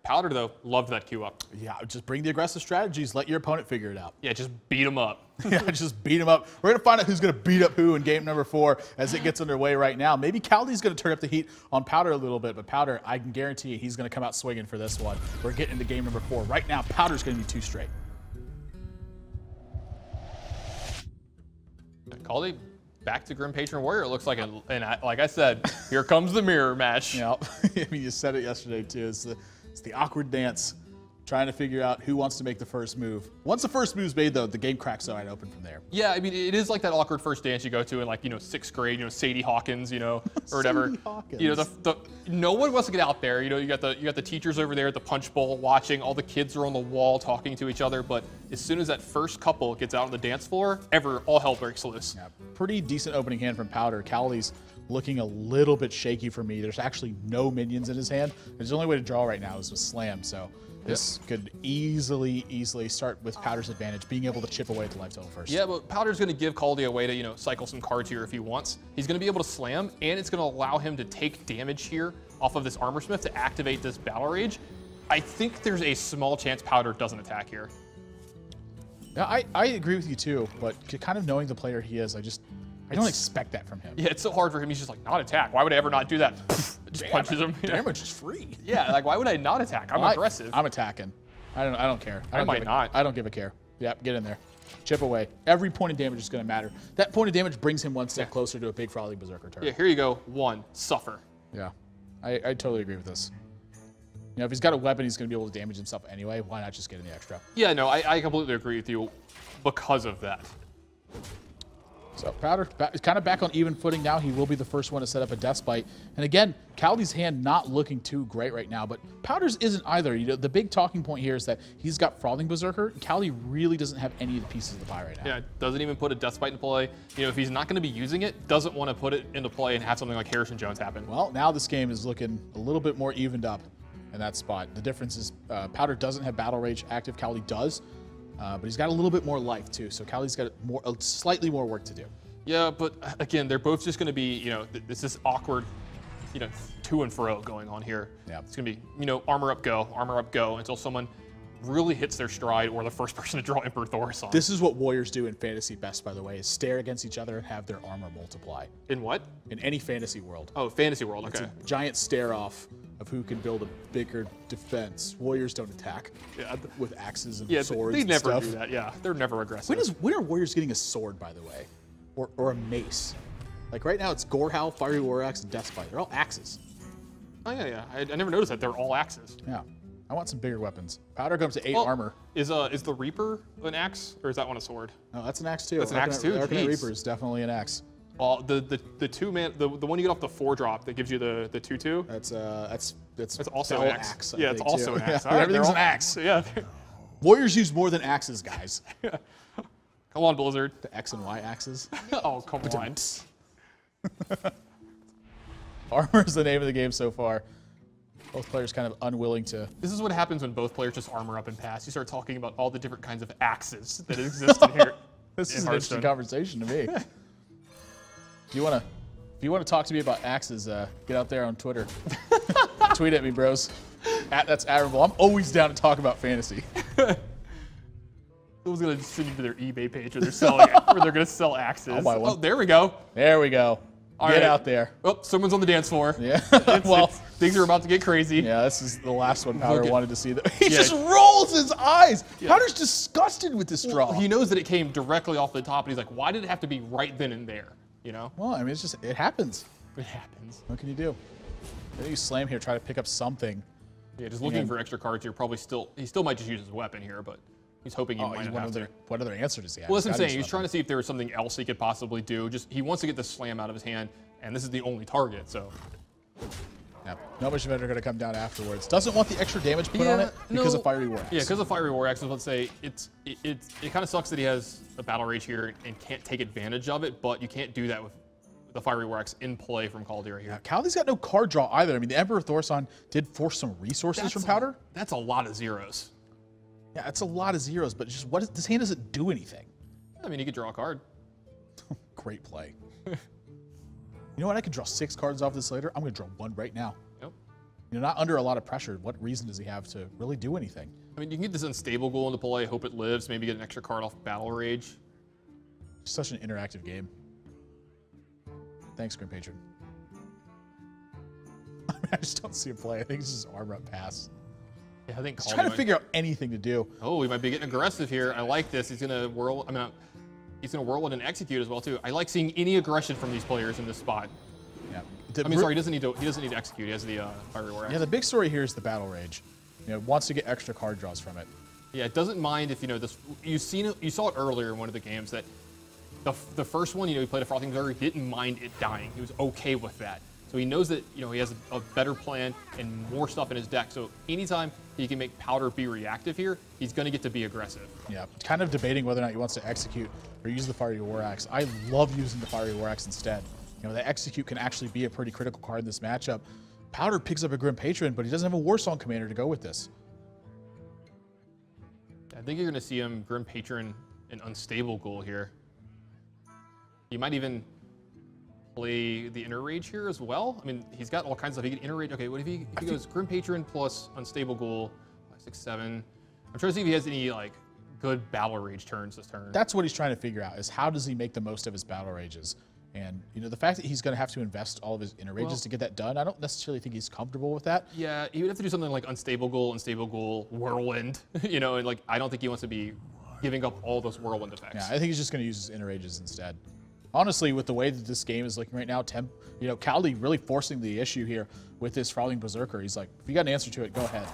Powder, though, loved that queue up. Yeah, just bring the aggressive strategies. Let your opponent figure it out. Yeah, just beat him up. Yeah, just beat him up. We're going to find out who's going to beat up who in game number 4 as it gets underway right now. Maybe Kaldi's going to turn up the heat on Powder a little bit, but Powder, I can guarantee you, he's going to come out swinging for this one. We're getting into game number 4. Right now, Powder's going to be 2 straight. Kaldi, back to Grim Patron Warrior, it looks like. And like I said, here comes the mirror match. Yeah, I mean, you said it yesterday, too. It's the awkward dance, trying to figure out who wants to make the first move. Once the first move's made, though, the game cracks wide open from there. Yeah, I mean, it is like that awkward first dance you go to in, like, 6th grade, Sadie Hawkins, or whatever. Sadie Hawkins. No one wants to get out there. You got the teachers over there at the punch bowl watching. All the kids are on the wall talking to each other. But as soon as that first couple gets out on the dance floor, all hell breaks loose. Yeah, pretty decent opening hand from Powder. Kaldi's looking a little bit shaky for me. There's actually no minions in his hand. His only way to draw right now is with Slam. So this could easily start with Powder's advantage, being able to chip away at the life total first. Yeah, but Powder's going to give Kaldi a way to, cycle some cards here if he wants. He's going to be able to slam, and it's going to allow him to take damage here off of this Armor Smith to activate this Battle Rage. I think there's a small chance Powder doesn't attack here. Yeah, I agree with you too, but kind of knowing the player he is, I don't expect that from him. Yeah, it's so hard for him. He's just like, not attack. Why would I ever not do that? Just punches him. Damage is free. Yeah, like, why would I not attack? I'm aggressive. I'm attacking. I don't care. I don't give a care. Yep, get in there. Chip away. Every point of damage is going to matter. That point of damage brings him one step closer to a big Frolic Berserker turn. Yeah, here you go. 1. Suffer. Yeah, I totally agree with this. If he's got a weapon, he's going to be able to damage himself anyway. Why not just get in the extra? Yeah, no, I completely agree with you because of that. So Powder kind of back on even footing now. He will be the first one to set up a Death Bite. And again, Kaldi's hand not looking too great right now, but Powder's isn't either. The big talking point here is that he's got Frothing Berserker. Kaldi really doesn't have any of the pieces of the pie right now. Yeah, doesn't even put a Death Bite into play. If he's not going to be using it, doesn't want to put it into play and have something like Harrison Jones happen. Well, now this game is looking a little bit more evened up in that spot. The difference is Powder doesn't have Battle Rage active. Kaldi does, but he's got a little bit more life too. So Kaldi's got slightly more work to do. Yeah, but again, they're both just going to be, it's this awkward, to and fro going on here. Yeah. It's going to be, armor up, go, until someone really hits their stride or the first person to draw Emperor Thoris on. This is what Warriors do in fantasy best, by the way, is stare against each other and have their armor multiply. In what? In any fantasy world. Oh, fantasy world, okay. It's a giant stare-off of who can build a bigger defense. Warriors don't attack with axes and swords and stuff. They never do that, yeah. They're never aggressive. When are Warriors getting a sword, by the way? Or a mace? Like right now, it's Gorehowl, Fiery War Axe, and Deathbite. They're all axes. Oh, yeah. I never noticed that. They're all axes. Yeah. I want some bigger weapons. Powder comes to 8 armor. Is the Reaper an axe, or is that one a sword? No, that's an axe too. That's an axe too? Arcanite Reaper is definitely an axe. The 2-man, the one you get off the 4-drop that gives you the 2/2. That's also an axe. Yeah, it's also an axe. Yeah, everything's an axe. Yeah. Warriors use more than axes, guys. Come on, Blizzard. The X and Y axes. Oh, come on. Armor is the name of the game so far. Both players kind of unwilling to. This is what happens when both players just armor up and pass. You start talking about all the different kinds of axes that exist in here. This is an interesting conversation to me. If you want to talk to me about axes, get out there on Twitter. Tweet at me, bros. That's admirable. I'm always down to talk about fantasy. Someone's gonna send you to their eBay page where they're selling, where they're gonna sell axes. Oh, there we go. There we go. Get out there. Oh, someone's on the dance floor. Yeah. Things are about to get crazy. Yeah, this is the last one Powder wanted to see. He just rolls his eyes. Yeah. Powder's disgusted with this draw. He knows that it came directly off the top, and he's like, why did it have to be right then and there? Well, I mean, it happens. It happens. What can you do? Maybe you slam here, try to pick up something. Yeah, just looking for extra cards here. He still might just use his weapon here, but he's hoping he might have to. What other answer does he have? Well, that's what I'm saying. He's trying to see if there was something else he could possibly do. He wants to get the slam out of his hand, and this is the only target, so. Yeah, not much of it are going to come down afterwards. Doesn't want the extra damage put on it because of Fiery War Axe. Yeah, because of Fiery War Axe. Let's say it kind of sucks that he has a Battle Rage here and can't take advantage of it, but you can't do that with the Fiery War Axe in play from Kaldi right here. Yeah, Kaldi's got no card draw either. I mean, the Emperor Thorson did force some resources from Powder. That's a lot of zeros. Yeah, that's a lot of zeros, but just this hand doesn't do anything. I mean, he could draw a card. Great play. You know what? I could draw 6 cards off this later. I'm going to draw 1 right now. Yep. not under a lot of pressure. What reason does he have to really do anything? I mean, you can get this unstable goal into play, hope it lives, maybe get an extra card off Battle Rage. Such an interactive game. Thanks, Grim Patron. I just don't see him play. I think it's just armor up pass. Yeah, I think He's trying to figure out anything to do. Oh, he might be getting aggressive here. I like this. He's gonna whirl. He's gonna whirlwind and execute as well too. I like seeing any aggression from these players in this spot. Yeah. Sorry, he doesn't need to execute. He has the fiery war axe. Yeah, the big story here is the Battle Rage. Wants to get extra card draws from it. Yeah, it doesn't mind if this. You saw it earlier in one of the games that the first one, he played a Frothing Berserker, he didn't mind it dying. He was okay with that. So he knows that he has a better plan and more stuff in his deck. So anytime he can make Powder be reactive here, he's going to get to be aggressive. Yeah, kind of debating whether or not he wants to execute or use the Fiery War Axe. I love using the Fiery War Axe instead. The execute can actually be a pretty critical card in this matchup. Powder picks up a Grim Patron, but he doesn't have a War Song commander to go with this. I think you're going to see him Grim Patron an Unstable Ghoul here. He might even play the Inner Rage here as well. I mean, he's got all kinds of stuff. He can Inner Rage. Okay, what if he goes Grim Patron plus Unstable Ghoul, 5, 6, 7. I'm trying to see if he has any good Battle Rage turns this turn. That's what he's trying to figure out, is how does he make the most of his Battle Rages. And, the fact that he's going to have to invest all of his Inner Rages to get that done, I don't necessarily think he's comfortable with that. Yeah, he would have to do something like Unstable Ghoul, Whirlwind, and I don't think he wants to be giving up all those Whirlwind effects. Yeah, I think he's just going to use his Inner Rages instead. Honestly, with the way that this game is looking right now, Kaldi really forcing the issue here with this Frothing Berserker. He's like, if you got an answer to it, go ahead.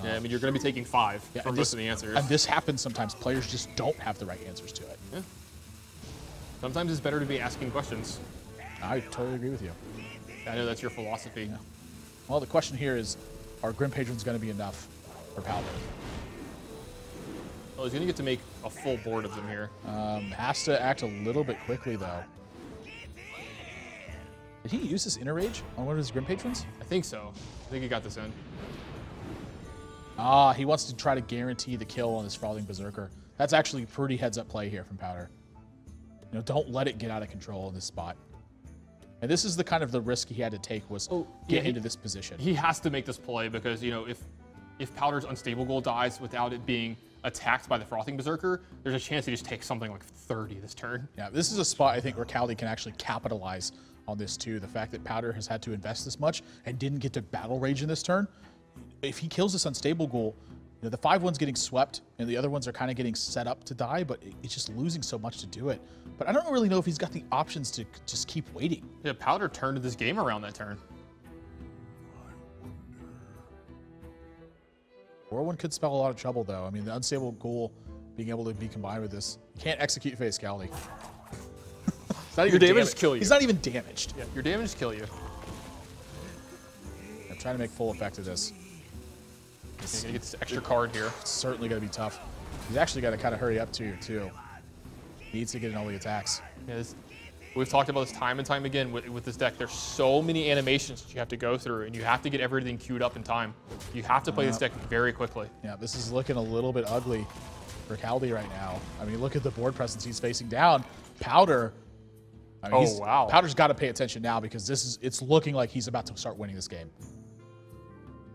Yeah, I mean, you're going to be taking 5 for most of the answers. And this happens sometimes. Players just don't have the right answers to it. Yeah. Sometimes it's better to be asking questions. I totally agree with you. I know that's your philosophy. Yeah. Well, the question here is, are Grim Patrons going to be enough for Powder? Well, he's going to get to make a full board of them here. Has to act a little bit quickly, though. Did he use his Inner Rage on one of his Grim Patrons? I think so. I think he got this in. He wants to try to guarantee the kill on this Frothing Berserker. That's actually pretty heads-up play here from Powder. Don't let it get out of control in this spot. And this is the kind of the risk he had to take, was get into this position. He has to make this play because, if Powder's Unstable Ghoul dies without it being attacked by the Frothing Berserker, there's a chance he just takes something like 30 this turn. Yeah, this is a spot I think where Kaldi can actually capitalize on this too. The fact that Powder has had to invest this much and didn't get to Battle Rage in this turn. If he kills this Unstable Ghoul, the 5-1's getting swept and the other ones are kind of getting set up to die, but it's just losing so much to do it. But I don't really know if he's got the options to just keep waiting. Yeah, Powder turned this game around that turn. Whirlwind could spell a lot of trouble, though. I mean, the Unstable Ghoul being able to be combined with this. You can't execute face Kaldi. Your damage kill you. He's not even damaged. Yeah, your damage kill you. I'm trying to make full effect of this. He's going to get this extra card here. It's certainly going to be tough. He's actually got to kind of hurry up too. He needs to get in all the attacks. Yeah, we've talked about this time and time again with this deck. There's so many animations that you have to go through, and you have to get everything queued up in time. You have to play this deck very quickly. Yeah, this is looking a little bit ugly for Kaldi right now. I mean, look at the board presence he's facing down. Powder. I mean, wow. Powder's got to pay attention now because it's looking like he's about to start winning this game.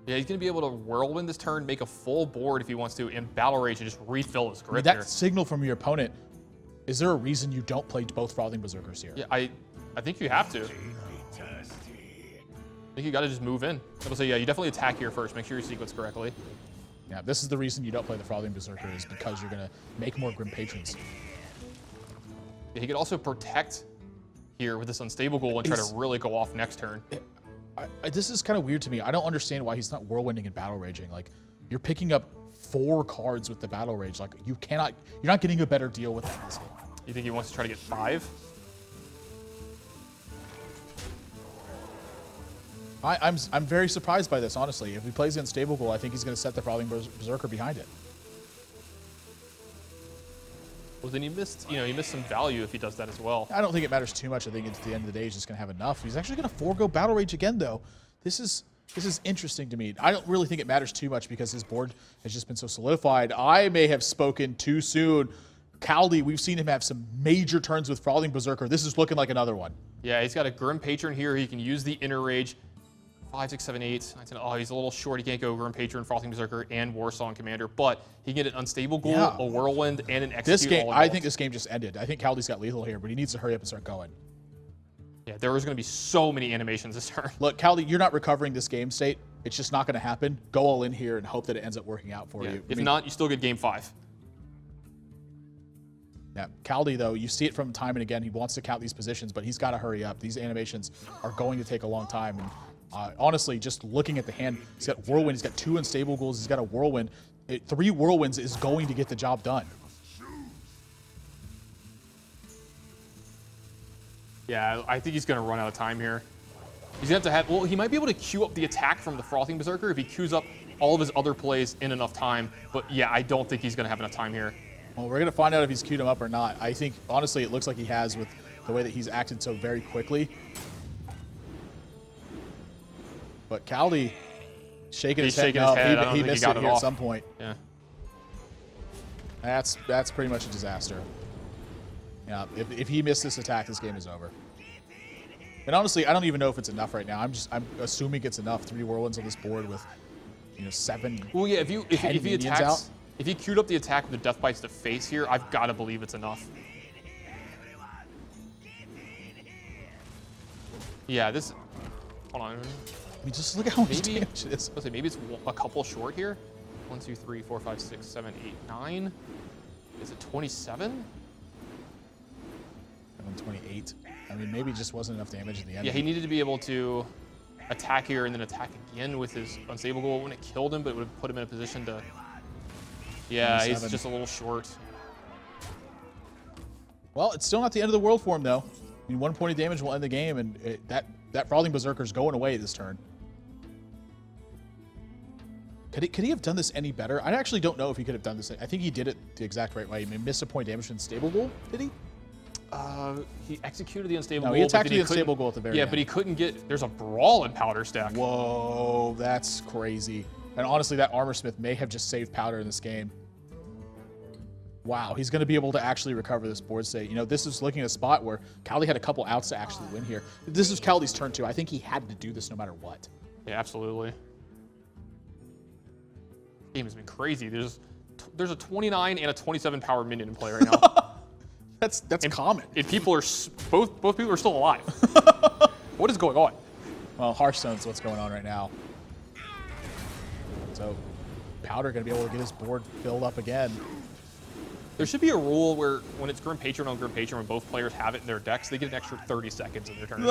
Yeah, he's going to be able to Whirlwind this turn, make a full board if he wants to, and Battle Rage and just refill his grip that here. signal from your opponent, is there a reason you don't play both Frothing Berserkers here? Yeah, I think you have to. I think you got to just move in. I will say, yeah, you definitely attack here first. Make sure you sequence correctly. Yeah, this is the reason you don't play the Frothing Berserker, is because you're going to make more Grim Patrons. Yeah, he could also protect here with this Unstable Ghoul and try to really go off next turn. This is kind of weird to me. I don't understand why he's not Whirlwinding and Battle Raging. Like, you're picking up 4 cards with the Battle Rage. Like, you're not getting a better deal with that in this game. You think he wants to try to get 5? I'm very surprised by this, honestly. If he plays the Unstable Ghoul, I think he's going to set the Frothing Berserker behind it. Well, then he missed some value if he does that as well. I don't think it matters too much. I think at the end of the day, he's just going to have enough. He's actually going to forego Battle Rage again, though. This is interesting to me. I don't really think it matters too much because his board has just been so solidified. I may have spoken too soon. Kaldi, we've seen him have some major turns with Frothing Berserker. This is looking like another one. Yeah, he's got a Grim Patron here. He can use the Inner Rage, 5, 6, 7, 8, 9, 10. Oh, he's a little short. He can't go Grim Patron, Frothing Berserker, and Warsong Commander, but he can get an Unstable Ghoul, a Whirlwind, and an Execute. This game, all I think this game just ended. I think Kaldi's got lethal here, but he needs to hurry up and start going. Yeah, there was going to be so many animations this turn. Look, Kaldi, you're not recovering this game state. It's just not going to happen. Go all in here and hope that it ends up working out for you. If not, you still get game 5. Yeah, Kaldi, though, you see it from time and again. He wants to count these positions, but he's got to hurry up. These animations are going to take a long time. And honestly, just looking at the hand, he's got Whirlwind, he's got 2 Unstable Ghouls, he's got a Whirlwind. 3 Whirlwinds is going to get the job done. Yeah, I think he's going to run out of time here. He's going to have well, he might be able to queue up the attack from the Frothing Berserker if he queues up all of his other plays in enough time. But yeah, I don't think he's going to have enough time here. Well, we're going to find out if he's queued him up or not. I think, honestly, it looks like he has with the way that he's acted so very quickly. But Kaldi shaking his head. No, he missed it here at some point. Yeah. That's pretty much a disaster. Yeah, if he missed this attack, this game is over. And honestly, I don't even know if it's enough right now. I'm assuming it's enough. 3 Whirlwinds on this board with 7. Well, yeah, if he attacks out. If he queued up the attack with the Death Bites to face here, I've got to believe it's enough. Yeah, this. Hold on. I mean, just look at how much damage it is. Let's say maybe it's a couple short here. 1, 2, 3, 4, 5, 6, 7, 8, 9. Is it 27? 28. I mean, maybe it just wasn't enough damage at the end. Yeah, he needed to be able to attack here and then attack again with his Unstable Ghoul. It wouldn't have killed him, but it would have put him in a position to. Yeah, he's just a little short. Well, it's still not the end of the world for him, though. I mean, 1 point of damage will end the game, and that Frothing Berserker's going away this turn. Could he have done this any better? I actually don't know if he could have done this. I think he did it the exact right way. He missed a point of damage from Unstable Ghoul, did he? He executed the Unstable Ghoul. No, he attacked the Unstable Ghoul at the very end. Yeah, but he couldn't get. There's a Brawl in Powder Stack. Whoa, that's crazy. And honestly, that Armor Smith may have just saved Powder in this game. Wow, he's going to be able to actually recover this board state. This is looking at a spot where Kaldi had a couple outs to actually win here. This is Kaldi's turn, too. I think he had to do this no matter what. Yeah, absolutely. This game has been crazy. There's a 29 and a 27 power minion in play right now. That's common. And people are both people are still alive. What is going on? Well, Hearthstone's what's going on right now. So Powder going to be able to get his board filled up again. There should be a rule where when it's Grim Patron on Grim Patron, when both players have it in their decks, they get an extra 30 seconds in their turn.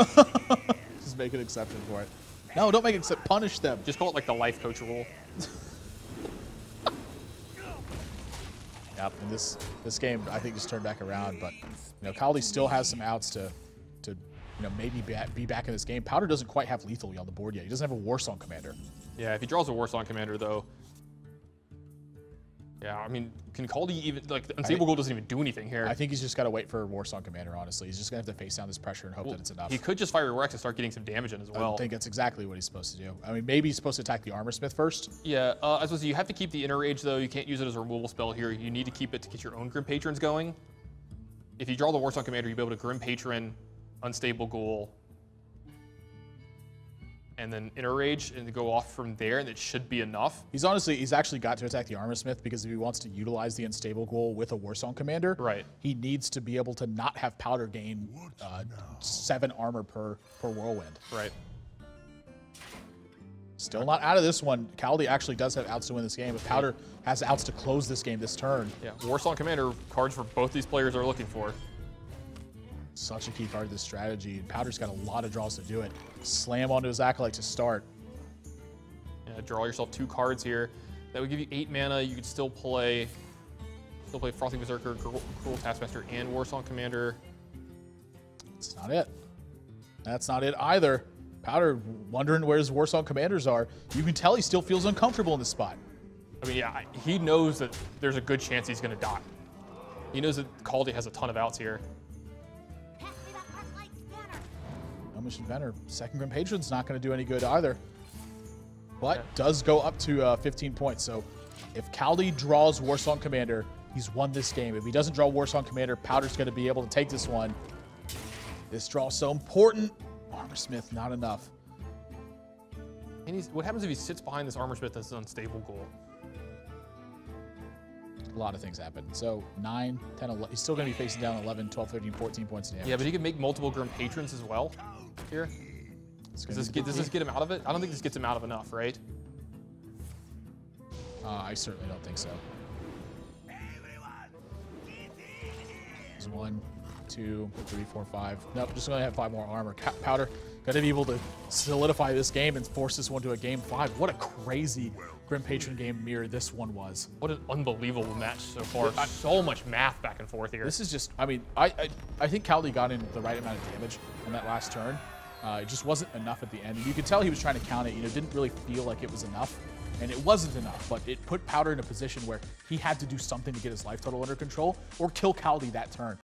Just make an exception for it. No, don't make it except punish them. Just call it like the life coach rule. Yep, and this game I think just turned back around, but Kaldi still has some outs to maybe be back in this game. Powder doesn't quite have lethal on the board yet. He doesn't have a Warsong Commander. Yeah, if he draws a Warsong Commander though. Yeah, I mean, can Kaldi even, like, the Unstable Ghoul doesn't even do anything here. I think he's just got to wait for a Warsong Commander, honestly. He's just going to have to face down this pressure and hope that it's enough. He could just fire Rex and start getting some damage in as well. I think that's exactly what he's supposed to do. I mean, maybe he's supposed to attack the Armor Smith first. Yeah, I suppose you have to keep the Inner Rage, though. You can't use it as a removal spell here. You need to keep it to get your own Grim Patrons going. If you draw the Warsong Commander, you'll be able to Grim Patron, Unstable Ghoul, and then Inner Rage, and to go off from there, and it should be enough. He's actually got to attack the Armor Smith because if he wants to utilize the Unstable Ghoul with a Warsong Commander, right, he needs to be able to not have Powder gain 7 armor per Whirlwind. Right. Still not out of this one. Kaldi actually does have outs to win this game, but Powder has outs to close this game this turn. Yeah, Warsong Commander cards for both these players are looking for. Such a key part of this strategy. Powder's got a lot of draws to do it. Slam onto his Acolyte to start. Yeah, draw yourself 2 cards here. That would give you 8 mana. You could still play Frothing Berserker, Cruel Taskmaster, and Warsong Commander. That's not it. That's not it either. Powder wondering where his Warsong Commanders are. You can tell he still feels uncomfortable in this spot. I mean, yeah, he knows that there's a good chance he's going to die. He knows that Kaldi has a ton of outs here. Mission Venom. Second Grim Patron's not going to do any good either. But does go up to 15 points. So if Kaldi draws Warsong Commander, he's won this game. If he doesn't draw Warsong Commander, Powder's going to be able to take this one. This draw is so important. Armor Smith, not enough. And what happens if he sits behind this armor smith that's an unstable goal? A lot of things happen. So 9, 10, 11. He's still going to be facing down 11, 12, 13, 14 points of damage. Yeah, but he can make multiple Grim Patrons as well here. Does this get him out of it? I don't think this gets him out of enough, right? I certainly don't think so. There's 1, 2, 3, 4, 5. Nope, just going to have 5 more armor. Powder got to be able to solidify this game and force this one to a game 5. What a crazy Grim Patron game mirror this one was. What an unbelievable match so far. So much math back and forth here. This is just, I mean, I think Kaldi got in the right amount of damage on that last turn. It just wasn't enough at the end. And you could tell he was trying to count it. You know, didn't really feel like it was enough. And it wasn't enough, but it put Powder in a position where he had to do something to get his life total under control or kill Kaldi that turn.